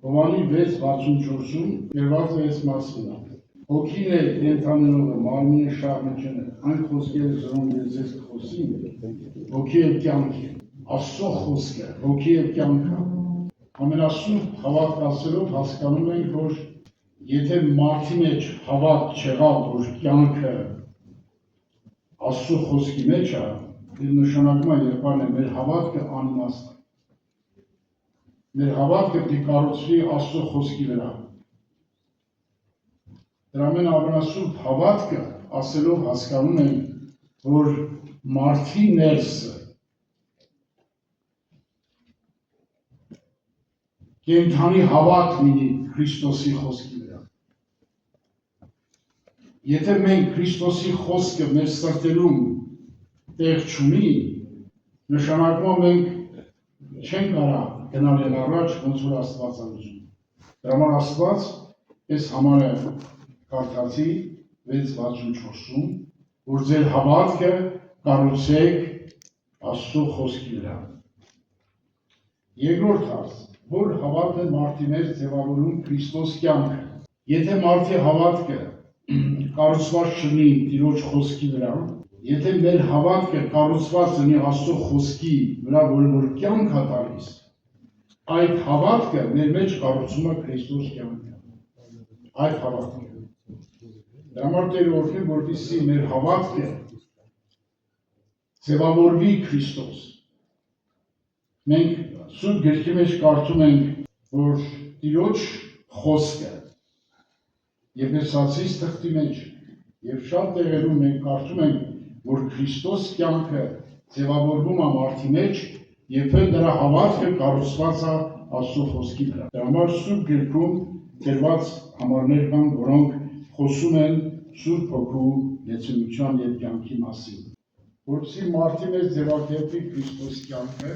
Հովանի 6:64-ում գրված է այս մասինը. Հոգին է կենդանելով է, մարմինը շարժությունը, այն խոսքերը զրոն ձեզ կխոսին, հոգի և կյանք է, Աստծո խոսքը, հոգի և կյանքը։ Ամենասուրբ հավատք ասելով հասկանում ենք, որ եթե մարդի մեջ հավատք չեղավ, որ կյանքը Աստծո խոսքի մեջ է, նշանակում է երբան է մեր հավատքը անիմաստ է։ Մեր հավատքը պիտի կառուցվի Աստծո խոսքի վրա։ Դրա ամենասուրբ հավատքը ասելով հասկանում ենք, որ մարդի ներսը կենդանի հավատ լինի Քրիստոսի խոսքի վրա։ Եթե մենք Քրիստոսի խոսքը մեր սրտերում տեղ չունի, նշանակում մենք չենք կարա գնալ են առաջ, ոնց որ Աստված ուզում։ Դրա համար Աստված այս համարը կարդացի 6:64-ում, որ ձեր հավատքը կառուցեք Աստծո խոսքի վրա։ Երկրորդ հարց, որ հավատն է մարդի մեջ ձևավորում Քրիստոս կյանքը։ Եթե մարդի հավատքը կառուցված չլինի Տիրոջ խոսքի վրա, եթե մեր հավատքը կառուցված լինի Աստծո խոսքի վրա, որը որ կյանք է տալիս, այդ հավատքը մեր մեջ կառուցում է Քրիստոս կյանքը։ Այդ հավատքը։ Դրա համար Տերը օրհնի, որպեսզի մեր հավատքը ձևավորվի Քրիստոս։ Մենք Սուրբ Գրքի մեջ կարդում ենք, որ Տիրոջ խոսքը Եփեսացիս թղթի մեջ եւ շատ տեղերում մենք կարդում ենք, որ Քրիստոս կյանքը ձևավորվում է մարդի մեջ, երբ նրա հավատքը կառուցված է Աստծո խոսքի վրա։ Դրա համար Սուրբ Գրքում գրված համարներ կան, որոնք խոսում են Սուրբ Հոգու լեցունության եւ կյանքի մասին։ Որպեսզի մարդի մեջ ձևակերպվի Քրիստոս կյանքը,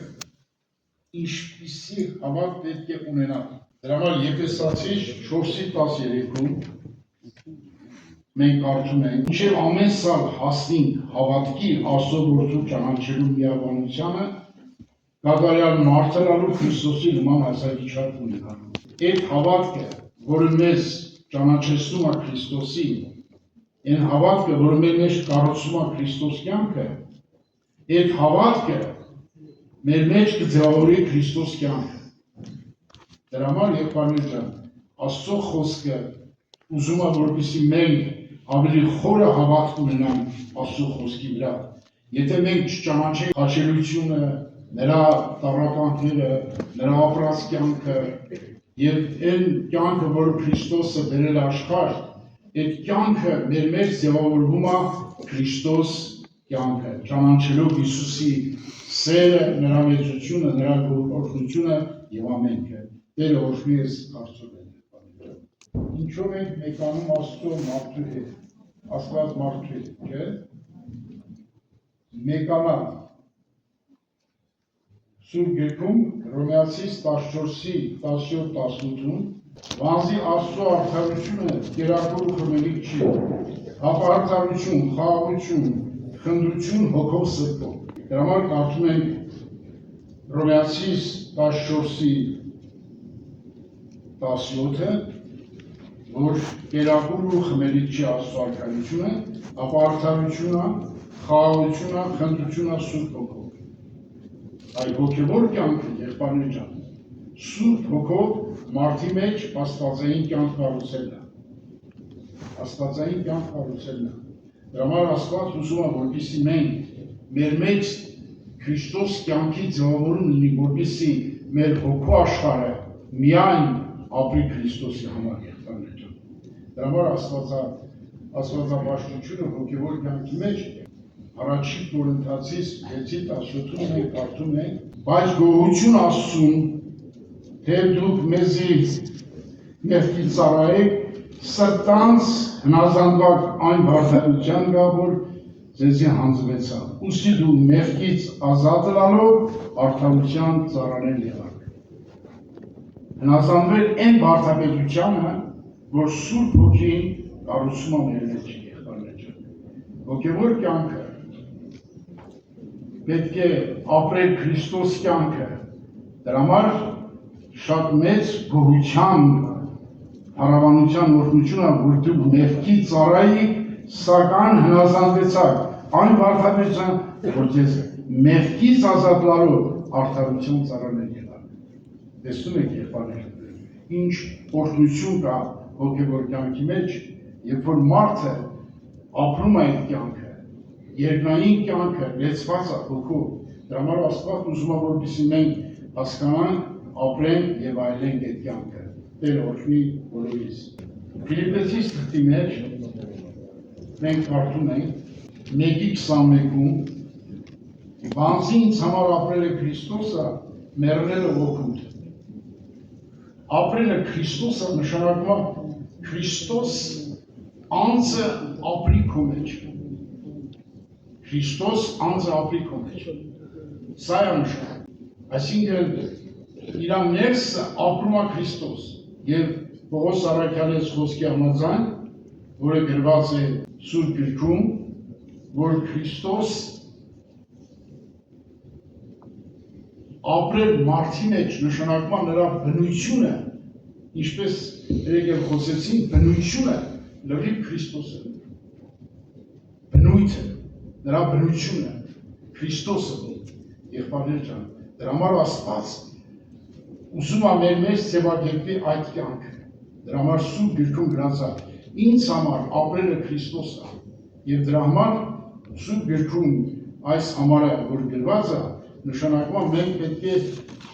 ինչպիսի հավատ պետք է ունենալ։ Դրա համար Եփեսացիս 4:13-ում մենք կարդում ենք. «Մինչև ամեն սալ հասնենք հավատքի Աստծո Որդու ճանաչելու միաբանությանը, կատարյալ մարդանալու Քրիստոսի նման հասարակիչարք ունենալու»։ Այդ հավատքը, որը մեզ ճանաչեցնում է Քրիստոսին, այն հավատքը, որը մեր մեջ կառուցում է Քրիստոս կյանքը, այդ հավատքը մեր մեջ կձևավորի Քրիստոս կյանքը։ Դրա համար եղբայրներ ջան, Աստծո խոսքը ուզում է, որպեսզի մենք ավելի խորը հավատք ունենանք Աստծո խոսքի վրա։ Եթե մենք չճանաչենք խաչելությունը, նրա տառապանքները, նրա ապրած կյանքը եւ այն կյանքը, որը Քրիստոսը բերել աշխարհ, այդ կյանքը մեր մեջ ձևավորվում է Քրիստոս կյանքը, ճանաչելով Հիսուսի սերը, նրա մեծությունը, նրա օրհնությունը եւ ամենքը։ Տերը օրհնի ես Աստծո։ Ինչով ենք մեկանում Աստծո մարդու հետ, Աստված մարդու հետ, չէ՞։ Մեկանալ։ Սուրբ Գրքում Հռոմեացիս 14:17-18-ում «Վանզի Աստծո արդարությունը կերակուր ու խմելիք չի, հապա արդարություն, խաղաղություն, խնդրություն հոգով սրտով»։ Դրա համար կարդում ենք Հռոմեացիս 14:17-ը, որ կերակուր ու խմելիք չի Աստծո արդարությունը, ապա արդարությունը, խաղաղությունը, խնդրությունը Սուրբ Հոգով։ Այդ հոգևոր կյանքը, եղբայրներ ջան, Սուրբ Հոգով մարդի մեջ աստվածային կյանք կառուցելն է։ Աստվածային կյանք կառուցելն է։ Դրա համար Աստված ուզում է, որպեսզի մենք մեր մեջ Քրիստոս կյանքի ձևավորում լինի, որպեսզի մեր հոգու աշխարհը միայն ապրի Քրիստոսի համար, եղբայրներ ջան։ Դրա համար աստվածապաշտությունը հոգևոր կյանքի մեջ առաջին Կորինթացիս 6:17-ում մենք կարդում ենք. «Բայց գոհություն Աստծուն, թե դուք մեզի մեղքի ծառայեք, սրտանց հնազանդվակ այն բարդայության գա, որ ձեզի հանձնվեցավ, ուստի դու մեղքից ազատ ըլլալով արդարության ծառաներ եղաք»։ Հնազանդվել այն բարդապետությանը, որ Սուրբ Հոգին կառուցում է մեր մեջ, եղբայրներ ջան։ Հոգևոր կյանքը պետք է ապրել Քրիստոս կյանքը։ Դրա համար շատ մեծ գոհության հարավանության օրհնությունը, որ դու մեղքի ծառայի, սակայն հնազանդվեցաք այն վարդապետության, որ ձեզ մեղքից ազատվելով արդարության ծառաներ եղան։ Տեսնում եք եղբայրներ, ինչ օրհնություն կա հոգևոր կյանքի մեջ, երբ որ մարդը ապրում է այդ կյանքը, երկնային կյանքը լեցված է հոգով, դրա համար Աստված ուզում է, որպեսզի մենք հասկանանք, ապրենք եւ այլենք այդ կյանքը։ Տեր օրհնի բոլորիս։ Ֆիլիպպեցիս թղթի մեջ մենք կարդում ենք 1:21-ում Բանսի ինձ համար ապրել է Քրիստոսը, մեռնելը ոգուտ։ Ապրելը Քրիստոսը նշանակում է Քրիստոս անձը ապրի քո մեջ։ Քրիստոս անձը ապրի քո մեջ։ Սա է նշանակում։ Այսինքն իր ներսը ապրում է Քրիստոս եւ Պողոս Արաքյալի խոսքի համաձայն, որը գրված է Սուրբ Գրքում, որ Քրիստոս ապրել մարդի մեջ նշանակում է նրա բնությունը, ինչպես երեք խոսեցին, բնությունը լրիվ Քրիստոս է։ Բնույթը, նրա բնությունը, Քրիստոսը, եղբայրներ ջան, դրա համար Աստված ուզում է մեր մեջ ձևակերպի այդ կյանքը։ Դրա համար Սուրբ Գրքում գրած է, ինձ համար ապրելը Քրիստոս է, եւ դրա համար Սուրբ Գրքում այս համարը, որ գրված է, նշանակում է մենք պետք է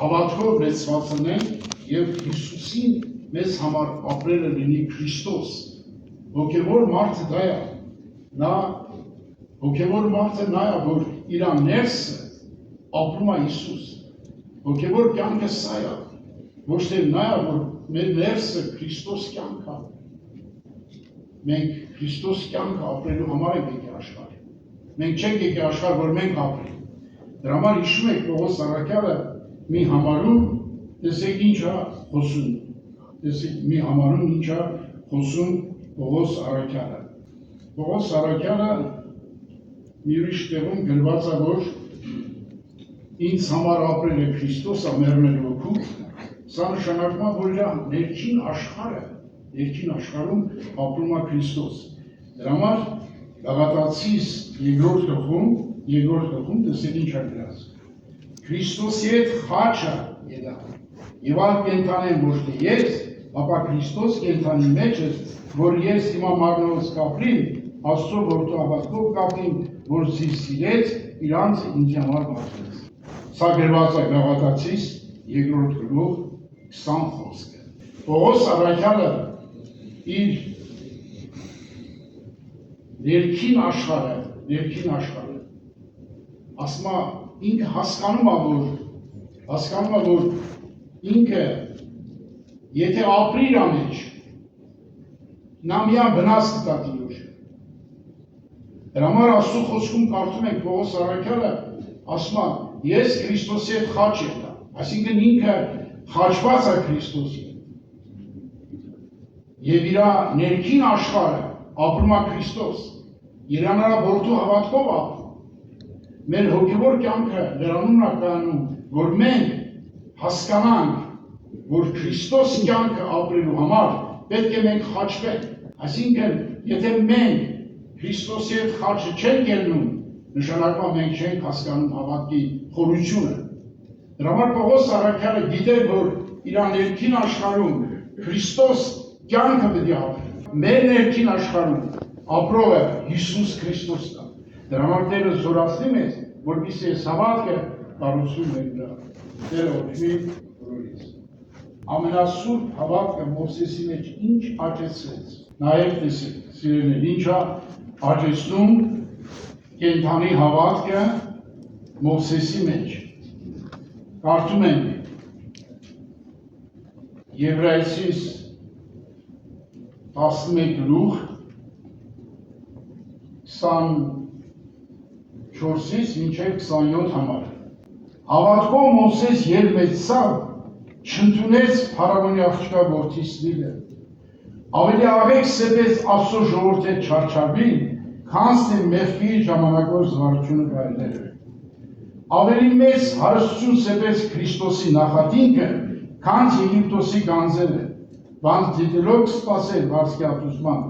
հավատքով լեցված լինենք եւ Հիսուսին մեզ համար ապրելը լինի Քրիստոս։ Հոգևոր մարդը դա է։ Նա հոգևոր մարդը նա է, որ իր ներսը ապրում է Հիսուս։ Հոգևոր կյանքը սա է, ոչ թե նա է, որ մեր ներսը Քրիստոս կյանք է։ Մենք Քրիստոս կյանքը ապրելու համար ենք եկել աշխարհ։ Մենք չենք եկել աշխարհ, որ մենք ապրենք։ Դրա համար հիշում եք Պողոս Արաքյալը մի համարում, տեսեք ինչ է խոսում։ Տեսեք մի համարում ինչ է խոսում Պողոս Արաքյալը։ Պողոս Արաքյալը մի ուրիշ տեղում գրված է, որ ինձ համար ապրել է Քրիստոսը, մեռնել ոգու, սա նշանակում է, որ իր ներքին աշխարհը, ներքին աշխարհում ապրում է Քրիստոս։ Դրա համար Գաղատացիս երկրորդ գլխում տեսեք ինչ է գրած։ Քրիստոսի հետ խաչը ելա, եւ այլ կենդանեն ոչ թե ես, ապա Քրիստոս կենդանի մեջ է, որ ես հիմա մարմնով կապրիմ, Աստծո որդու հավատքով կապրիմ, որ զի սիրեց, իր անձը ինձ համար բացեց։ Սա գրված է Գաղատացիս երկրորդ գլուխ 20 խոսքը։ Պողոս Արաքյալը իր ներքին աշխարհը, ասում է ինքը հասկանում է, որ ինքը եթե ապրի իր մեջ, նա միան վնաս կտա Տիրոջ։ Դրա համար Աստծո խոսքում կարդում ենք Պողոս Արաքյալը ասում է ես Քրիստոսի հետ խաչ ելա, այսինքն ինքը խաչված է Քրիստոսի եւ իր ներքին աշխարհը ապրում է Քրիստոս, Երանա որդու հավատքով ապրում։ Մեր հոգևոր կյանքը նրանումն է կայանում, որ մենք հասկանանք, որ Քրիստոս կյանքը ապրելու համար պետք է մենք խաչվենք։ Այսինքն, եթե մենք Քրիստոսի հետ խաչը չենք ելնում, նշանակում է մենք չենք հասկանում հավատքի խորությունը։ Դրա համար Պողոս Արաքյալը գիտեր, որ իր ներքին աշխարհում Քրիստոս կյանքը պետք է ապրի։ Մեր ներքին աշխարհում ապրող է Հիսուս Քրիստոսն է։ Դրա համար Տերը զորացնի մեզ, որպեսզի այս հավատքը կառուցում ենք դրա։ Տերը օրհնի բոլորիս։ Ամենասուրբ հավատքը Մովսեսի մեջ ինչ աճեցրեց։ Նաև տեսեք, սիրելիներ, ինչ է աճեցնում կենդանի հավատքը Մովսեսի մեջ։ Կարդում ենք Եբրայեցիս 11 գլուխ 24-ից մինչև 27 համար։ Հավատքով Մովսես երբ մեծացավ, չընդունեց փարավոնի աղջկա որդի սիրելը։ Ավելի աղեկ սեպեց Աստծո ժողովրդի հետ չարչարվին, քան թե մեղքի ժամանակով զվարճությունը գայլները։ Ավելի մեծ հարստություն սեպեց Քրիստոսի նախատինքը, քանց Եգիպտոսի գանձերը, բանց դիտելով կսպասել վարձկյատուսման,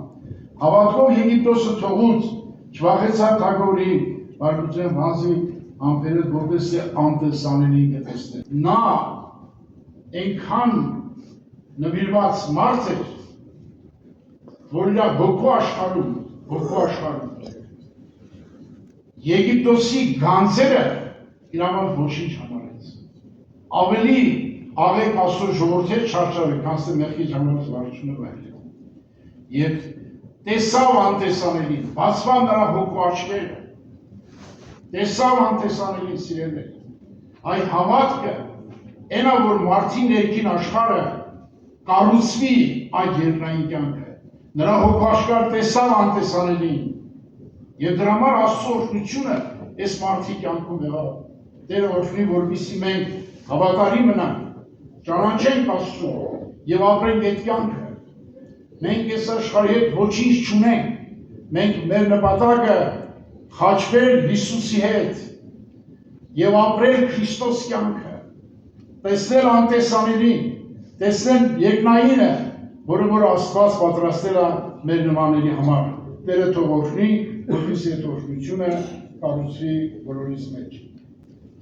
հավատքով Եգիպտոսը թողուց, չվախեցավ թագավորի, բարգուցեն վանզի ամպերը որպես է անտեսանելի կտեսնել։ Նա այնքան նվիրված մարդ էր, որ իրա հոգու աշխարհում Եգիպտոսի գանձերը իր համար ոչինչ համարեց։ Ավելի աղեկ Աստծո ժողովուրդ էր չարչարել, քան թե մեղքի ժամանակ վարությունը վայելել։ Եվ տեսավ անտեսանելին, բացվան նրա հոգու աչքերը, տեսավ անտեսանելին սիրելիներ։ Այդ հավատքը այնա որ մարդի ներքին աշխարհը կառուցվի այդ երկրային կյանքը։ Նրա հոգու աշխարհը տեսավ անտեսանելին։ Եվ դրա համար Աստծո օրհնությունը այս մարդի կյանքում եղավ։ Տերը օրհնի, որպեսզի մենք հավատարիմ մնանք, ճանաչենք Աստծուն եւ ապրենք այդ կյանքը։ Մենք այս աշխարհի հետ ոչինչ չունենք։ Մենք մեր նպատակը խաչվել Հիսուսի հետ եւ ապրել Քրիստոս կյանքը։ Տեսնել անտեսանելին, տեսնել երկնայինը, որը որ Աստված պատրաստել է մեր նմանների համար։ Տերը թող օրհնի, որպեսզի այդ օրհնությունը կառուցվի բոլորիս մեջ։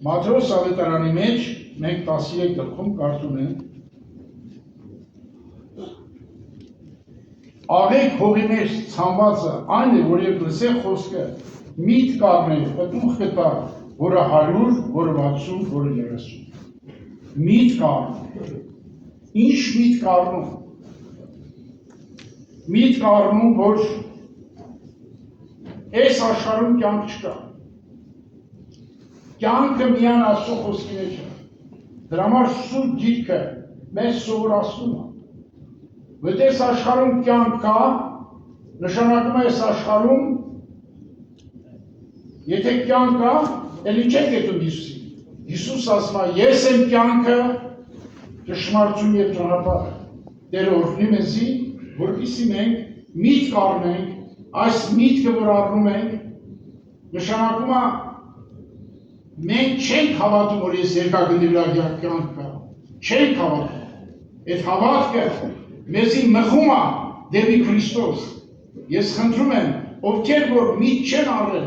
Մատթեոս ավետարանի մեջ մենք 13 գլխում կարդում ենք. Աղեկ հողի մեջ ցանվածը այն է, որ երբ լսե խոսքը, միտք առնի, պտուղ կտա, որը 100, որը 60, որը 30։ Միտք առնում։ Ինչ միտք առնում։ Միտք առնում, որ այս աշխարհում կյանք չկա։ Կյանքը միայն Աստծո խոսքի մեջ է։ Դրա համար Սուրբ Գիրքը մեզ սովորացնում է։ Որ այս աշխարհում կյանք կա, նշանակում է այս աշխարհում եթե կյանք կա, ելի չեք հետում Հիսուսին։ Հիսուս ասում է, ես եմ կյանքը, ճշմարտություն եւ ճանապարհը։ Տերը օրհնի մեզի, որպեսզի մենք միտք առնենք, այս միտքը որ առնում ենք, նշանակում է մենք չենք հավատում, որ ես երկրագնդի վրա կյանք կա, չենք հավատում։ Այդ հավատքը մեզի մղում է դեպի Քրիստոս։ Ես խնդրում եմ, ովքեր որ միտք չեն առել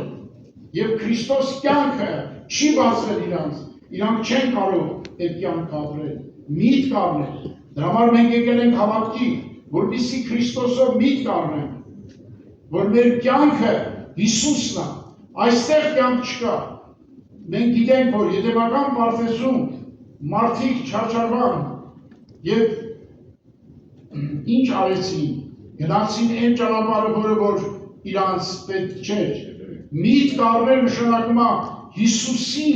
եւ Քրիստոս կյանքը չի բացվել իրանք չեն կարող այդ կյանքը ապրել, միտք առնել։ Դրա համար մենք եկել ենք հավատքի, որպեսզի Քրիստոսով միտք առնենք, որ մեր կյանքը Հիսուսն է, այստեղ կյանք չկա։ Մենք գիտենք, որ Եդեմական պարտեզում մարդիկ չարչարվան եւ ինչ արեցին, գնացին այն ճանապարհը, որը որ իրանց պետք չէր։ Միտք առնել նշանակում է Հիսուսի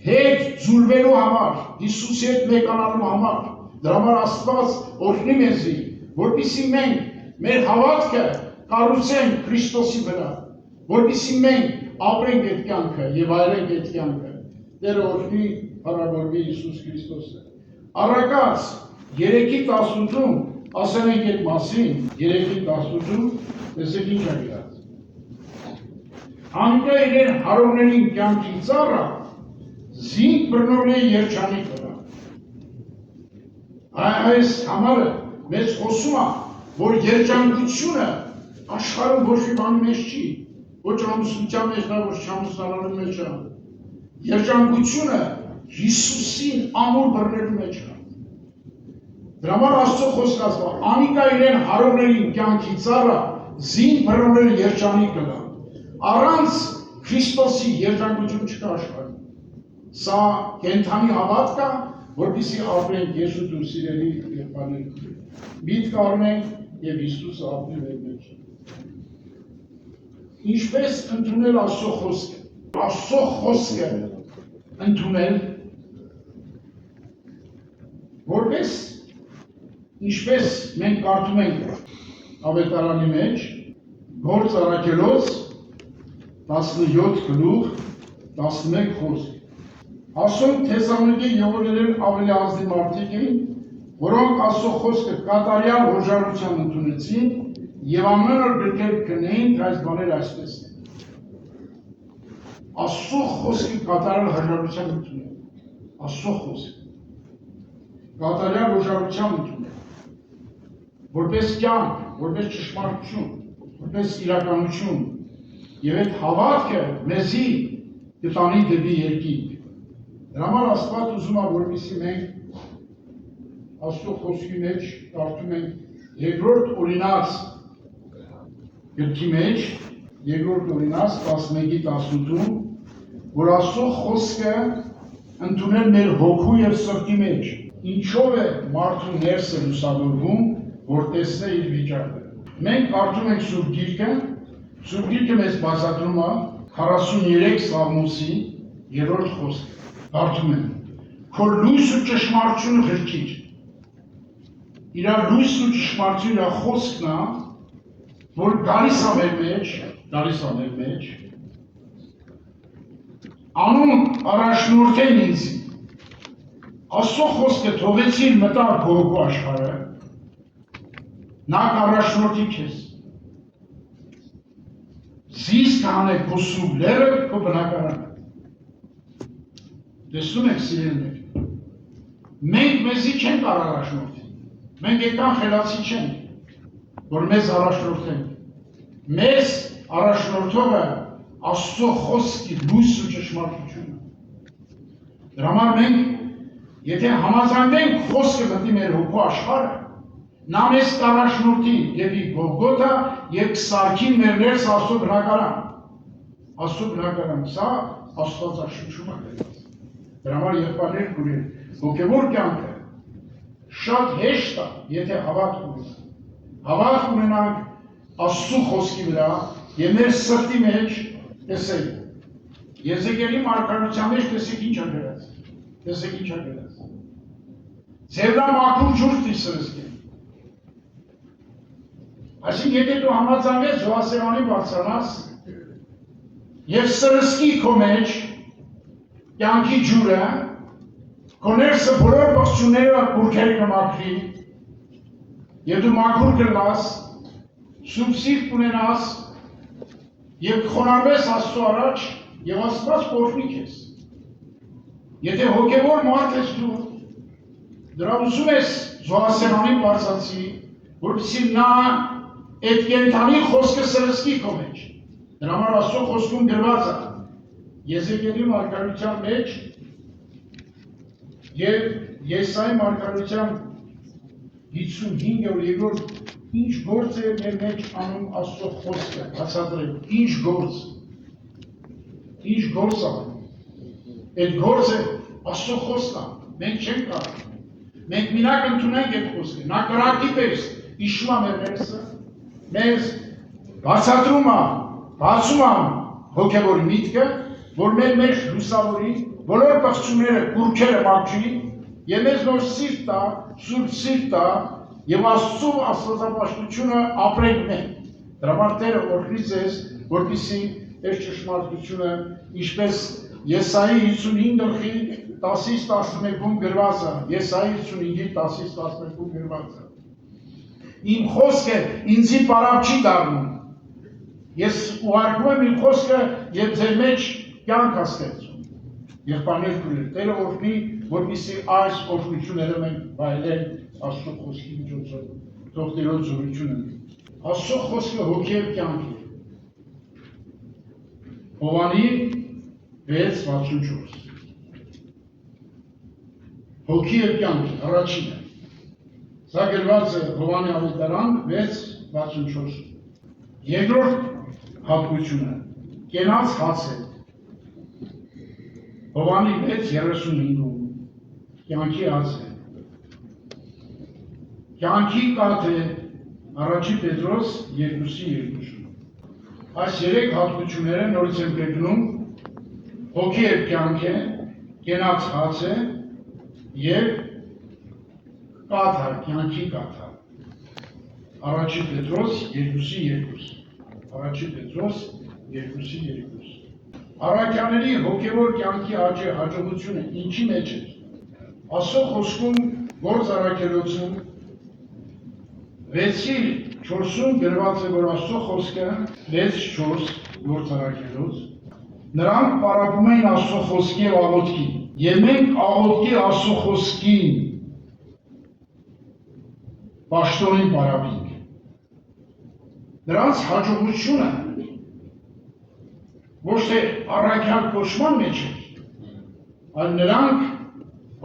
հետ զուլվելու համար, Հիսուսի հետ մեկանալու համար։ Դրա համար Աստված օրհնի մեզի, որպեսզի մենք մեր հավատքը կառուցենք Քրիստոսի վրա, որպեսզի մենք ապրենք այդ կյանքը եւ այրենք այդ կյանքը։ Տերը օրհնի, փառավորվի Հիսուս Քրիստոսը։ Առակաց 3:18-ում ասել ենք այդ մասին, 3:18-ում տեսեք ինչ է գրած։ Անկա իրեն հարողներին կյանքի ծառը զինք բռնողների երջանիկ վրա։ Այս համարը մեզ խոսում է, որ երջանկությունը աշխարհում ոչ մի բանի մեջ չի, ոչ ամուսնության մեջ, ոչ չամուսնալու մեջ է։ Երջանկությունը Հիսուսին ամուր բռնելու մեջ է։ Դրա համար Աստծո խոսքը ասում է, անիկա իրեն հարողներին կյանքի ծառը զինք բռնողների երջանիկ կլա։ Առանց Քրիստոսի երջանկություն չկա աշխարհում։ Սա կենթանի հավատք է, որպեսզի ապրենք ես ու դու սիրելի եղբայրներ։ Միտք առնենք եւ Հիսուսը ապրի մեր մեջ։ Ինչպես ընդունել Աստծո խոսքը։ Աստծո խոսքը ընդունել որպես ինչպես մենք կարդում ենք ավետարանի մեջ Գործ առաքելոց 17:11 խոսք։ Ասում Թեսաղոնիկի եղողներն ավելի ազնիվ մարդիկ էին, որոնք Աստծո խոսքը կատարյալ հոժարությամբ ընդունեցին եւ ամեն օր գրքեր կնեին, թե այս բաները այսպես են։ Աստծո խոսքը կատարյալ հոժարությամբ ընդունել։ Աստծո խոսքը։ կատարյալ ուժարության ընդունել, որպես կյանք, որպես ճշմարտություն, որպես իրականություն, եւ այդ հավատքը մեզի կտանի դեպի երկինք։ Դրա համար Աստված ուզում է, որպեսզի մենք Աստծո խոսքի մեջ կարդում ենք երկրորդ օրինաց գրքի մեջ, երկրորդ օրինաց 11-18, որ Աստծո խոսքը ընդունել մեր հոգու եւ սրտի մեջ, ինչով է մարդու ներսը լուսավորվում, որ տեսնե իր վիճակը։ Մենք կարդում ենք Սուրբ Գիրքը մեզ բացատրում է 43 Սաղմոսի 3-րդ խոսքը։ Կարդում ենք. Քո լույս ու ճշմարտությունը գրքիր։ Իր լույսն ու ճշմարտությունը իր խոսքն է, որ գալիս է մեր մեջ, անուն առաջնորդեն ինձ։ Աստծո խոսքը թողեցիր մտար Գողգու աշխարհը, նա կառաջնորդի քեզ։ Զիս կանե քո սուրբ լերը քո բնակարանը։ Տեսնում եք սիրելիներ, մենք մեզի չենք առաջնորդի, մենք այդքան խելացի չենք, որ մեզ առաջնորդեն։ Մեզ առաջնորդողը Աստծո խոսքի լույս ու ճշմարտությունը։ Դրա համար մենք, եթե համաձայնենք խոսքը մտի մեր հոգու աշխարհը, նա մեզ կառաջնորդի դեպի Գողգոթա եւ կսարքի մեր ներս Աստծո բնակարան։ Աստծո բնակարան, սա Աստվածաշնչում է գրված։ Դրա համար եղբայրներ կուրեն, հոգևոր կյանքը շատ հեշտ է, եթե հավատ ունենանք։ Հավատ ունենանք Աստծո խոսքի վրա եւ մեր սրտի մեջ տեսեք։ Եզեկիելի մարգարության մեջ տեսեք ինչ է գրած։ Տեսեք ինչ է գրած։ Ձևնա մաքուր ջուր դիսրսկի։ Այսինքն, եթե դու համաձայնես Զոհասերանի բարձրանաս եւ սրսկի քո մեջ կյանքի ջուրը, քո ներսը բոլոր բացությունները կուրքերը կմաքրի, եւ դու մաքուր կլաս, սուրբ սիրտ ունենաս եւ կխոնարհվես Աստծո առաջ եւ Աստված կօրհնի քեզ։ Եթե հոգեվոր մարդ ես դու, դրա ուզում ես Զոհասերանին բարձրացի, որպեսզի նա այդ կենդանի խոսքը սրսկի քո մեջ։ Դրա համար Աստծո խոսքում գրված է Եզեկիելի մարգարության մեջ եւ Եսայի մարգարության 55-րդ ինչ գործ է մեր մեջ անում Աստծո խոսքը, բացատրել, ինչ գործ է։ Այդ գործը Աստծո խոսքն է, մենք չենք կարող։ Մենք մինակ ընդունենք այդ խոսքը, նա կրակի պես հիշում է մեր ներսը, մեզ բացատրում է, բացում է հոգևոր միտքը, որ մեր մեջ լուսավորի, բոլոր պղծումները, կուրքերը մաքրի, եւ մեզ նոր սիրտ տա, սուրբ սիրտ տա, եւ Աստծո աստվածապաշտությունը ապրենք մենք։ Դրա համար Տերը օրհնի ձեզ, որպեսզի այս ճշմարտությունը, ինչպես Եսայի 55 գլխի 10-11-ում գրված է, Եսայի 55-ի 10-11-ում գրված է։ Իմ խոսքը ինձի պարապ չի դառնում։ Ես ուղարկում եմ իմ խոսքը եւ ձեր մեջ կյանք ստեղծում։ Եղբայրներ կուրեր, Տերը օրհնի, որպեսզի այս օրհնությունները մենք վայելենք Աստծո խոսքի միջոցով, թող Տերոջ զորությունը։ Աստծո խոսքը հոգի եւ կյանք է։ Հովանի 6:64 Հոգի եւ կյանք առաջինը։ Սա գրված է Հովանի ավետարան 6:64 Երկրորդ հատկությունը կենաց հաց է։ Հովանի 6:35 կյանքի հաց է։ Կյանքի կաթ է առաջի Պետրոս 2:2 Այս երեք հատկությունները նորից եմ գրնում հոգի եւ կյանք է, կենաց հաց է եւ կաթ է, կյանքի կաթ է։ Առաջի Պետրոս 2:2 Առաջի Պետրոս 2:2 Առաքյաների հոգևոր կյանքի հաջողությունը ինչի մեջ է։ Աստծո խոսքում գործ առաքելոցում 6:4-ում գրված է, որ Աստծո խոսքը 6:4 գործ առաքելոց նրանք պարապում էին Աստծո խոսքի եւ աղոթքի։ Եվ մենք աղոթքի Աստծո խոսքին պաշտոնին պարապինք։ Նրանց հաջողությունը ոչ թե առաքյալ կոչման մեջ է, այլ նրանք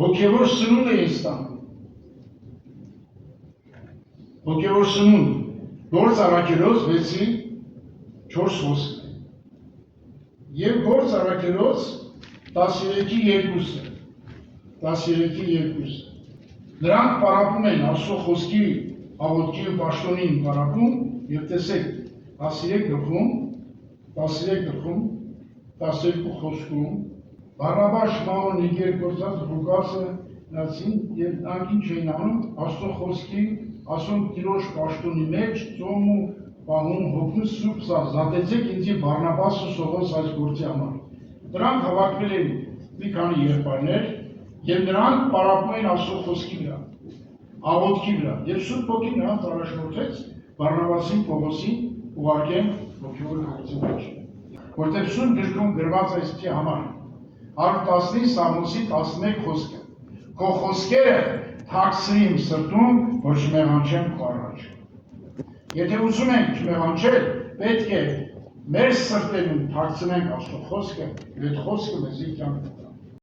հոգևոր սնունդ էին ստանում։ Հոգևոր սնունդ, Գործ առաքելոց 6-4 խոսքն է։ Եվ Գործ առաքելոց 13-2-ը։ Նրանք պարապում են Աստծո խոսքի, աղոթքի ու պաշտոնին պարապում, եւ տեսեք 13 գլխում 12 խոսքում Բարնաբաս, Շմաոն, Նիգեր գործած Ղուկասը նրանցին եւ նրանք ինչ էին անում Աստծո խոսքի, ասում Տիրոջ պաշտոնի մեջ ծոմ ու պահում հոգու սուրբ զատեցեք ինձի Բարնաբաս ու Սողոս այս գործի համար։ Նրանք հավաքվել են մի քանի եղբայրներ եւ նրանք պարապում են Աստծո խոսքի վրա, աղոթքի վրա եւ Սուրբ Հոգին նրանց առաջնորդեց Բարնաբասին, Պողոսին ուղարկեն հոգևոր գործի մեջ։ Որտեղ Սուրբ գրքում գրված այսպիսի համար 115 Սամուելի 11 խոսքը։ Քո խոսքերը թաքցրիմ սրտում, որ չմեղանչեմ քո առաջ։ Եթե ուզում ենք չմեղանչել, պետք է մեր սրտերում թաքցնենք Աստծո խոսքը, եւ այդ խոսքը մեզ կյանք տա։